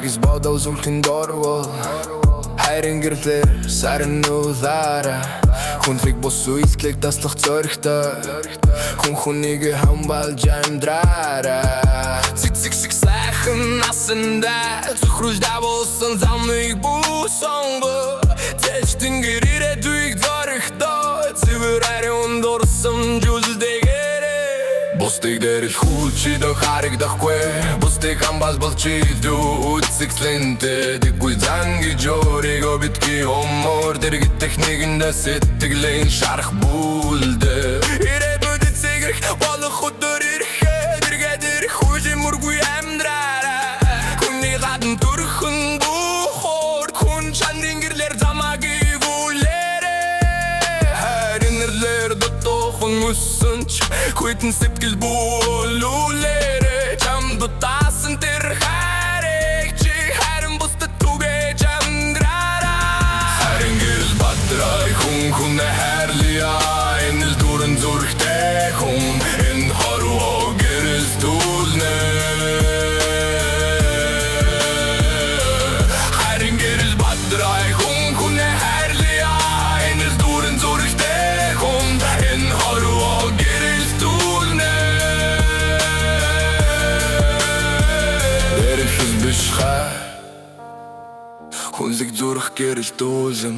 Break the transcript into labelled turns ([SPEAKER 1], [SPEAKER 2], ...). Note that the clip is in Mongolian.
[SPEAKER 1] Эргэс бодол зүлхэн дорвол хайрын гэрлэр сарын уулаараа хүндрийг бус үйлчлэг таслах зоригтой хүн хүнийг хамбалж амьдраараа цэцэг шиг сайхан насандаа зөвхрүүлж давуулсан замыг буусон Тэштэн гэрэрэ дүйг зоригтой цэвэр ариун дурсан жүлдэгээрээ Бусдыг дэрэл хүлчи dah харагдахгүй Бусдыг хамбал болчи дүү үцэглэнтэй Дэггүй занги жоригоо битгий өмөр Дэргит техникэндээ сэтгэлэн шарах бүлдэ Ирээдүйд цэгрэх болох өдөр ирэхэд Дэргээд ирэх үжи мөргүй амьдраараа Хүнний гадна төрхөн бухор Хүн чандрын гэрлэр замагийг үлээрээ Хайрын нэрлэр дотохон өссөнч Хүйтэн сэтгэл бүлүүлээрээ Чам дутаасан тэр хайрыг Чи хайрын бусдад түгэж амьдраараа Хайрын гэрэл бадрай хүн хүнэ хайрлия Энэ л дүрэн зүрхтэй хүн Энэ хорвоо гэрэл түлнэ Хайрын гэрэл бадрай хүн хүнэ хайрлия Энэ л дүрэн зүрхтэй хүн Энэ хорвоо гэрэл түлнэ Дэрхэс биш хай Хүнлэг зүрх гэрэл түлэн